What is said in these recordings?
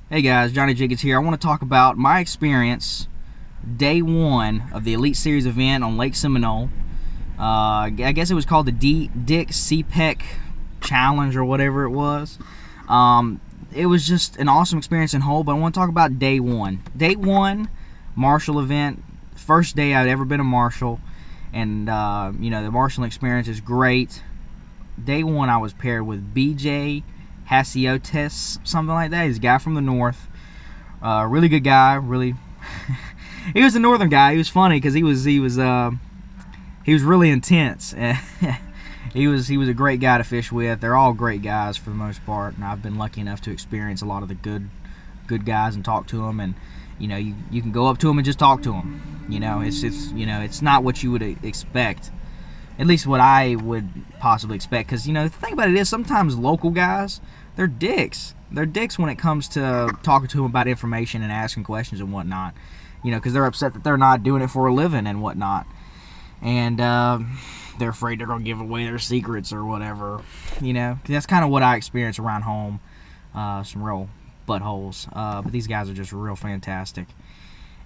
Hey guys, Johnny Jenkins here. I want to talk about my experience day one of the Elite Series event on Lake Seminole. I guess it was called the Dick CPEC Challenge or whatever it was. It was just an awesome experience in whole, but I want to talk about day one. Day one, Marshal event, first day I'd ever been a Marshal, and you know, the Marshal experience is great. Day one I was paired with BJ Hasiotes, something like that. He's a guy from the north. Really good guy. Really, he was a northern guy. He was funny because he was really intense. he was a great guy to fish with. They're all great guys for the most part, and I've been lucky enough to experience a lot of the good guys and talk to them. And you know, you can go up to them and just talk to them. You know, it's not what you would expect. At least what I would possibly expect, because, you know, the thing about it is sometimes local guys, they're dicks. They're dicks when it comes to talking to them about information and asking questions and whatnot. You know, because they're upset that they're not doing it for a living and whatnot. And they're afraid they're going to give away their secrets or whatever. You know, that's kind of what I experience around home. Some real buttholes. But these guys are just real fantastic.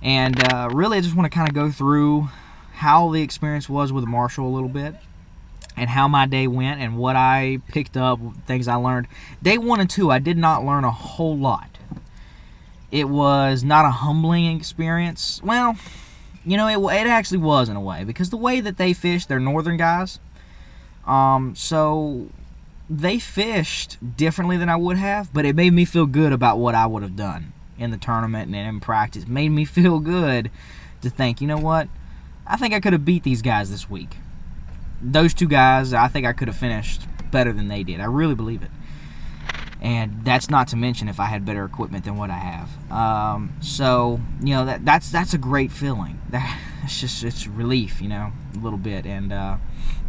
And really, I just want to kind of go through how the experience was with Marshal a little bit, and how my day went, and what I picked up, things I learned. Day 1 and 2, I did not learn a whole lot. It was not a humbling experience. Well, you know, it actually was in a way, because the way that they fished, they're northern guys, so they fished differently than I would have, but it made me feel good about what I would have done in the tournament and in practice. It made me feel good to think, you know what, I think I could have beat these guys this week. Those two guys, I think I could have finished better than they did. I really believe it. And that's not to mention if I had better equipment than what I have. So, you know, that's a great feeling. It's relief, you know, a little bit. And,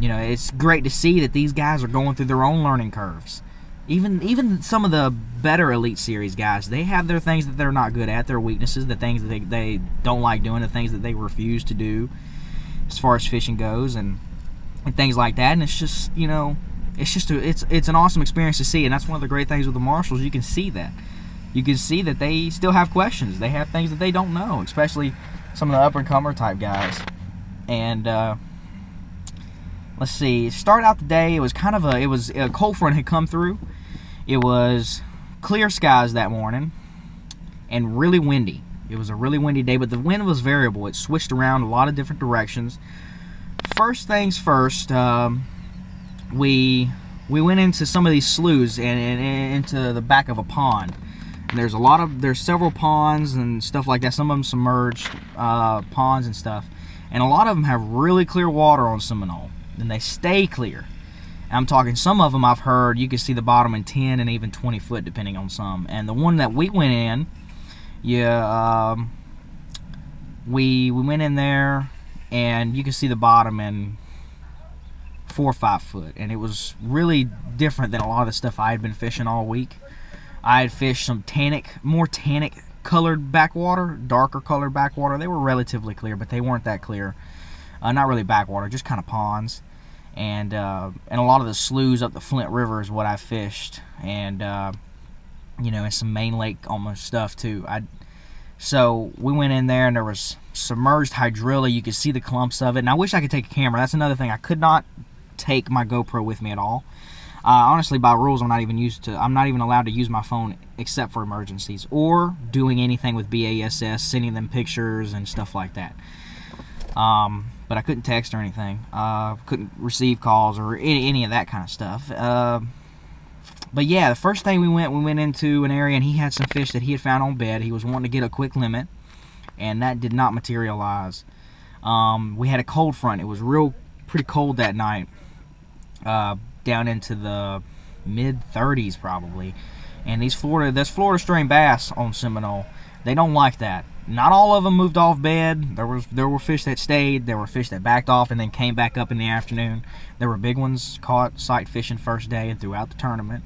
you know, it's great to see that these guys are going through their own learning curves. Even some of the better Elite Series guys, they have their things that they're not good at, their weaknesses, the things that they don't like doing, the things that they refuse to do as far as fishing goes, and things like that. And it's just, you know, it's an awesome experience to see. And that's one of the great things with the Marshals. You can see that. You can see that they still have questions. They have things that they don't know, especially some of the up-and-comer type guys. And let's see, start out the day, it was a cold front had come through. It was clear skies that morning and really windy. It was a really windy day, but the wind was variable. It switched around a lot of different directions. First things first, we went into some of these sloughs and into the back of a pond. And there's several ponds and stuff like that. Some of them submerged ponds and stuff. And a lot of them have really clear water on Seminole. And they stay clear. I'm talking, some of them I've heard you can see the bottom in 10 and even 20 foot depending on some. And the one that we went in, we went in there and you can see the bottom in 4 or 5 foot. And it was really different than a lot of the stuff I had been fishing all week. I had fished some more tannic colored backwater, darker colored backwater. They were relatively clear, but they weren't that clear. Not really backwater, just kind of ponds, and a lot of the sloughs up the Flint River is what I fished, and you know, and some main lake almost stuff too. So we went in there and there was submerged hydrilla. You could see the clumps of it, and I wish I could take a camera. That's another thing. I could not take my GoPro with me at all. Honestly, by rules, I'm not even allowed to use my phone except for emergencies or doing anything with BASS, sending them pictures and stuff like that. But I couldn't text or anything. Couldn't receive calls or any of that kind of stuff. But yeah, the first thing we went into an area and he had some fish that he had found on bed. He was wanting to get a quick limit, and that did not materialize. We had a cold front. It was pretty cold that night, down into the mid-30s probably. And there's Florida strain bass on Seminole. They don't like that. Not all of them moved off bed. There were fish that stayed. There were fish that backed off and then came back up in the afternoon. There were big ones caught sight fishing first day and throughout the tournament.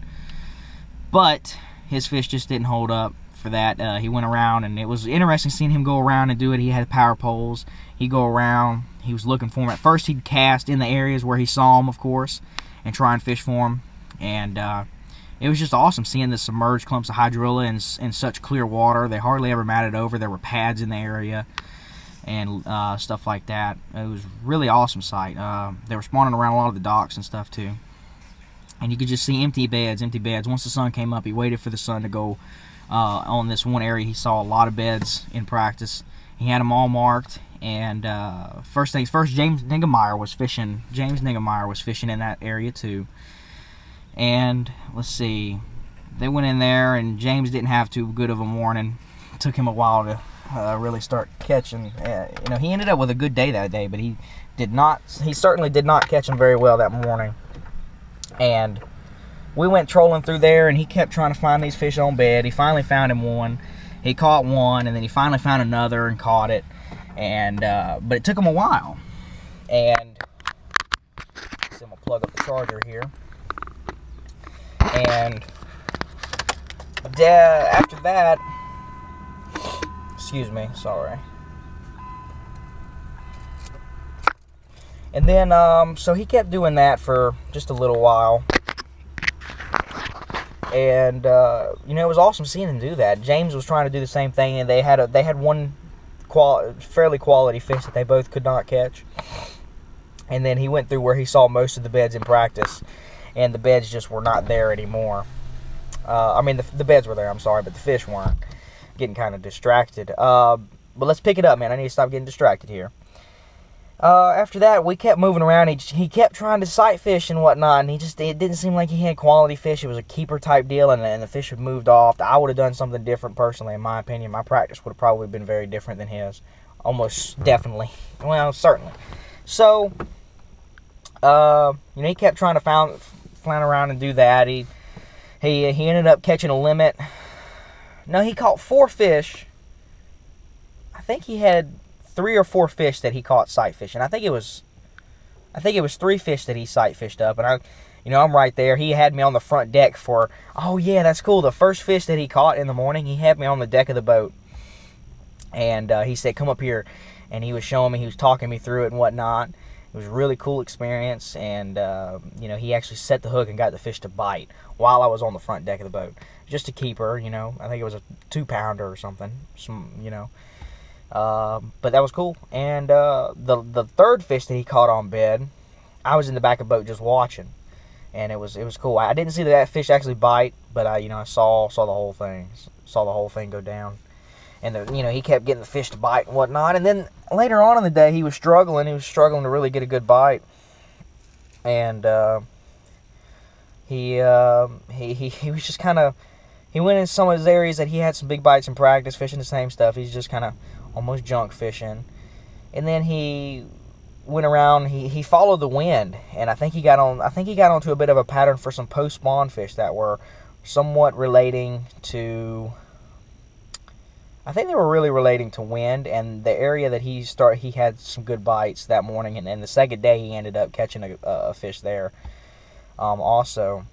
But his fish just didn't hold up for that. He went around, and it was interesting seeing him go around and do it. He had power poles. He'd go around. He was looking for him. At first, he'd cast in the areas where he saw him, of course, and try and fish for him. And it was just awesome seeing the submerged clumps of hydrilla in such clear water. They hardly ever matted over. There were pads in the area and stuff like that. It was really awesome sight. They were spawning around a lot of the docks and stuff too. And you could just see empty beds, empty beds. Once the sun came up, he waited for the sun to go on this one area. He saw a lot of beds in practice. He had them all marked. And first things first, James Niggemeyer was fishing. James Niggemeyer was fishing in that area too. And let's see, they went in there, and James didn't have too good of a morning. It took him a while to really start catching. You know, he ended up with a good day that day, but he certainly did not catch them very well that morning. And we went trolling through there, and he kept trying to find these fish on bed. He finally found him one. He caught one, and then he finally found another and caught it. And but it took him a while. And so I'm gonna plug up the charger here. And after that, excuse me, sorry. And then so he kept doing that for just a little while. And you know, it was awesome seeing him do that. James was trying to do the same thing, and they had one fairly quality fish that they both could not catch. And then he went through where he saw most of the beds in practice, and the beds just were not there anymore. I mean, the beds were there, I'm sorry, but the fish weren't. Getting kind of distracted. But let's pick it up, man. I need to stop getting distracted here. After that, we kept moving around. He kept trying to sight fish and whatnot, and it didn't seem like he had quality fish. It was a keeper type deal, and the fish had moved off. I would have done something different personally, in my opinion. My practice would have probably been very different than his. Almost definitely. Well, certainly. So, you know, he kept trying to flounder around and do that. He ended up catching a limit. No, he caught 4 fish. I think he had 3 or 4 fish that he caught sight fishing. I think it was 3 fish that he sight fished up, and I'm right there. He had me on the front deck for, oh yeah, that's cool. The first fish that he caught in the morning, he had me on the deck of the boat, and he said, "Come up here," and he was showing me, he was talking me through it and whatnot. It was a really cool experience, and you know, he actually set the hook and got the fish to bite while I was on the front deck of the boat. Just a keeper, you know. I think it was a 2-pounder or something, you know. But that was cool. And the third fish that he caught on bed, I was in the back of the boat just watching, and it was cool. I didn't see that fish actually bite, but you know, I saw the whole thing go down, and you know, he kept getting the fish to bite and whatnot. And then later on in the day, he was struggling to really get a good bite, and he was just kind of, he went in some of his areas that he had some big bites in practice, fishing the same stuff. He's just kind of almost junk fishing. And then he went around, he followed the wind, and I think he got onto a bit of a pattern for some post-spawn fish that were somewhat relating to, I think they were really relating to wind, and the area that he had some good bites that morning, and the second day he ended up catching a fish there. Also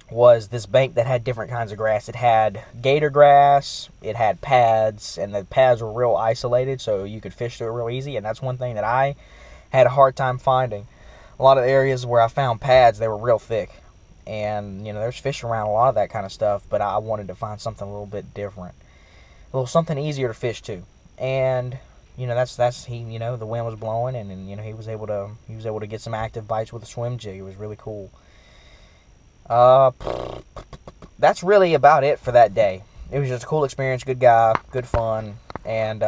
was this bank that had different kinds of grass. It had gator grass, it had pads, and the pads were real isolated, so you could fish through it real easy. And that's one thing that I had a hard time finding. A lot of areas where I found pads, they were real thick, and you know, there's fish around a lot of that kind of stuff, but I wanted to find something a little bit different, something easier to fish to. And you know, that's you know, the wind was blowing, and you know, he was able to get some active bites with a swim jig. It was really cool. That's really about it for that day. It was just a cool experience, good guy, good fun, and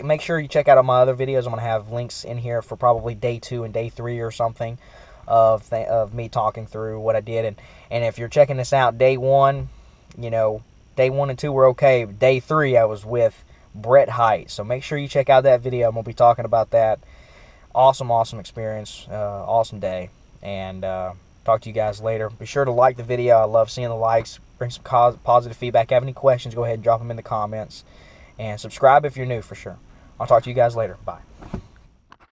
make sure you check out all my other videos. I'm gonna have links in here for probably day 2 and day 3 or something of me talking through what I did. And if you're checking this out, day 1, you know, day 1 and 2 were okay. Day 3, I was with Brett Height, so make sure you check out that video. I'm gonna be talking about that. Awesome experience, awesome day, and talk to you guys later. Be sure to like the video. I love seeing the likes. Bring some positive feedback. Have any questions, go ahead and drop them in the comments. And subscribe if you're new, for sure. I'll talk to you guys later. Bye.